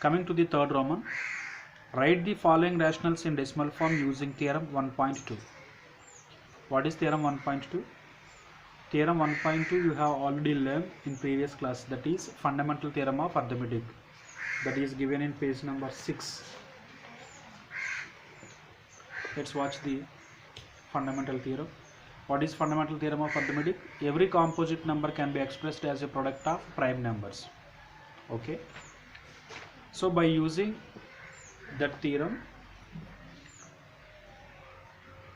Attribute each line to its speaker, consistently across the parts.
Speaker 1: Coming to the third Roman, write the following rationals in decimal form using theorem 1.2. What is theorem 1.2? Theorem 1.2 you have already learned in previous class, that is fundamental theorem of arithmetic, that is given in page number 6. Let's watch the fundamental theorem. What is fundamental theorem of arithmetic? Every composite number can be expressed as a product of prime numbers. Okay, so by using that theorem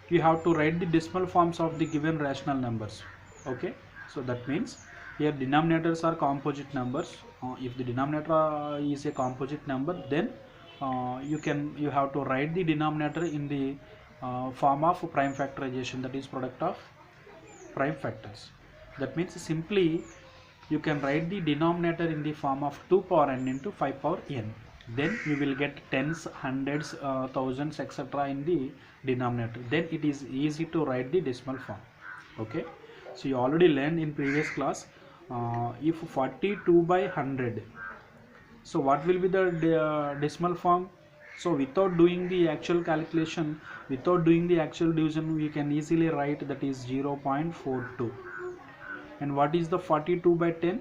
Speaker 1: you have to write the decimal forms of the given rational numbers. Okay, so that means here denominators are composite numbers. If the denominator is a composite number, then you have to write the denominator in the form of prime factorization, that is product of prime factors. That means simply you can write the denominator in the form of 2 power n into 5 power n. Then you will get tens, hundreds, thousands, etc. in the denominator. Then it is easy to write the decimal form. Okay, so you already learned in previous class, if 42 by 100, so what will be the decimal form? So without doing the actual calculation, without doing the actual division, we can easily write that is 0.42. And what is the 42 by 10?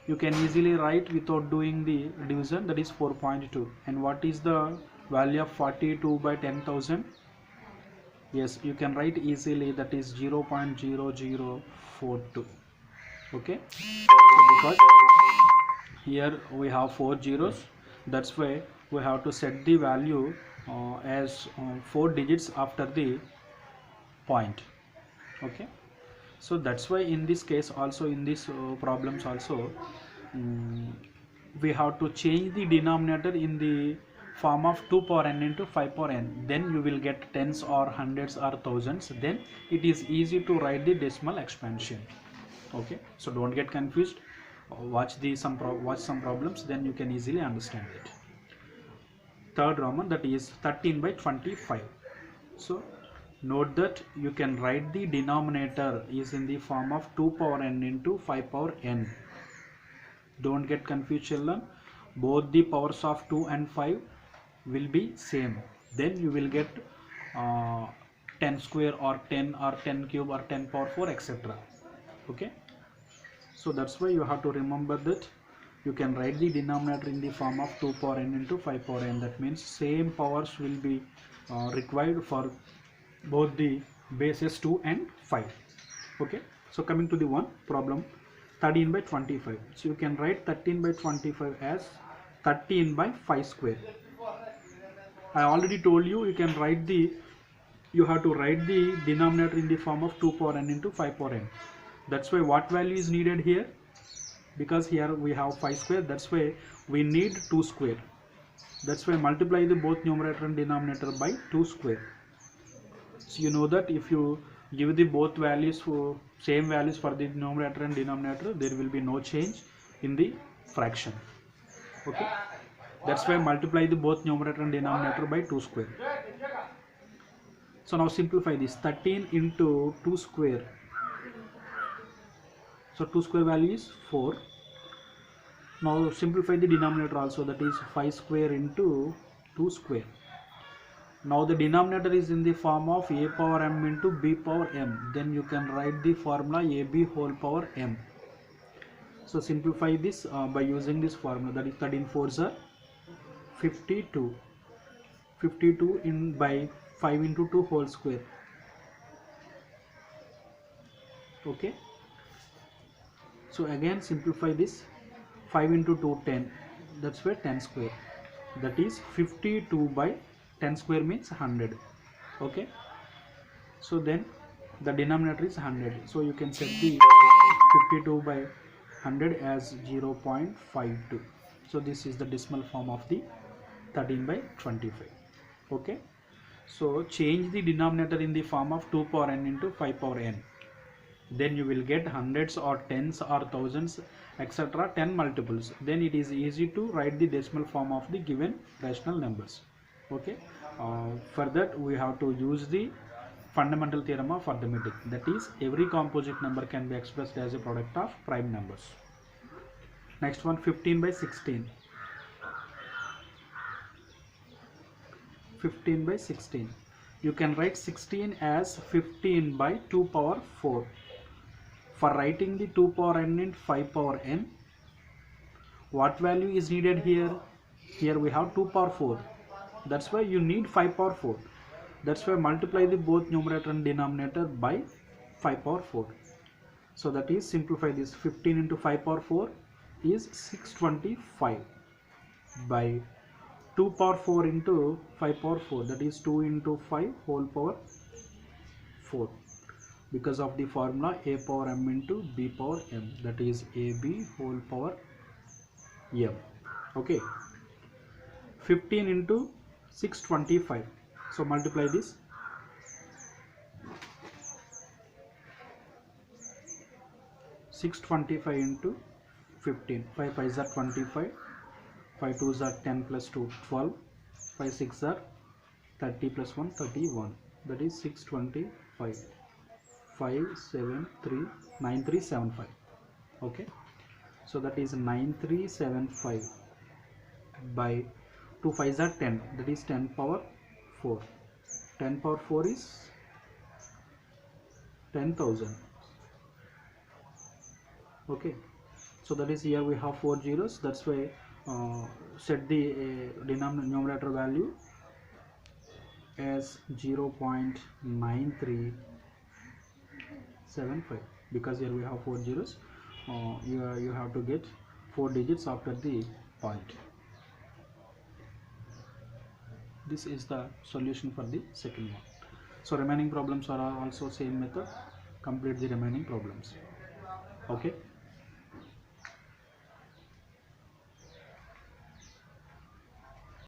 Speaker 1: You can easily write without doing the division, that is 4.2. And what is the value of 42 by 10,000? Yes, you can write easily, that is 0.0042. Okay, so because here we have 4 zeros, that's why we have to set the value as 4 digits after the point. Okay, so that's why in this case also, in these problems also, we have to change the denominator in the form of 2 power n into 5 power n. Then you will get tens or hundreds or thousands. Then it is easy to write the decimal expansion. Okay, so don't get confused. Watch some problems, then you can easily understand it. Third Roman, that is 13 by 25. So note that you can write the denominator is in the form of 2 power n into 5 power n. Don't get confused, children. Both the powers of 2 and 5 will be same. Then you will get 10 square or 10 or 10 cube or 10 power 4, etc. Okay, so that's why you have to remember that you can write the denominator in the form of 2 power n into 5 power n. That means same powers will be required for both the bases 2 and 5. Okay, so coming to the one problem 13 by 25. So you can write 13 by 25 as 13 by 5 square. I already told you, you can write the, you have to write the denominator in the form of 2 power n into 5 power n. That's why what value is needed here? Because here we have 5 square, that's why we need 2 square. That's why multiply the both numerator and denominator by 2 square. So you know that if you give the both values for same values for the numerator and denominator, there will be no change in the fraction. Okay, that's why multiply the both numerator and denominator by 2 square. So now simplify this. 13 into 2 square. So 2 square value is 4. Now simplify the denominator also, that is 5 square into 2 square. Now the denominator is in the form of a power m into b power m. Then you can write the formula ab whole power m. So simplify this by using this formula, that is 13 4s are 52. 52 in by 5 into 2 whole square. Okay, so again simplify this. 5 into 2 10, that's why 10 square, that is 52 by 10 square means 100. Okay, so then the denominator is 100, so you can set the 52 by 100 as 0.52. so this is the decimal form of the 13 by 25. Okay, so change the denominator in the form of 2 power n into 5 power n. Then you will get hundreds or tens or thousands, etc. 10 multiples. Then it is easy to write the decimal form of the given rational numbers. Okay, for that we have to use the fundamental theorem of arithmetic, that is every composite number can be expressed as a product of prime numbers. Next one, 15 by 16. 15 by 16. You can write 16 as 15 by 2 power 4. For writing the 2 power n and 5 power n, what value is needed here? Here we have 2 power 4. That's why you need 5 power 4. That's why multiply the both numerator and denominator by 5 power 4. So that is, simplify this, 15 into 5 power 4 is 625 by 2 power 4 into 5 power 4, that is 2 into 5 whole power 4, because of the formula a power m into b power m, that is ab whole power m. Okay, 15 into 625, so multiply this. 625 into 15, 5 5s are 25, 5 2s are 10 plus 2 12, 5 6 are 30 plus 1 31, that is 625, 573 9375. Okay, so that is 9375 by 2 5s are 10, that is 10 power 4. 10 power 4 is 10,000. Okay, so that is, here we have 4 zeros, that's why set the numerator value as 0.9375, because here we have 4 zeros. You have to get 4 digits after the point. This is the solution for the second one. So remaining problems are also same method. Complete the remaining problems. Okay.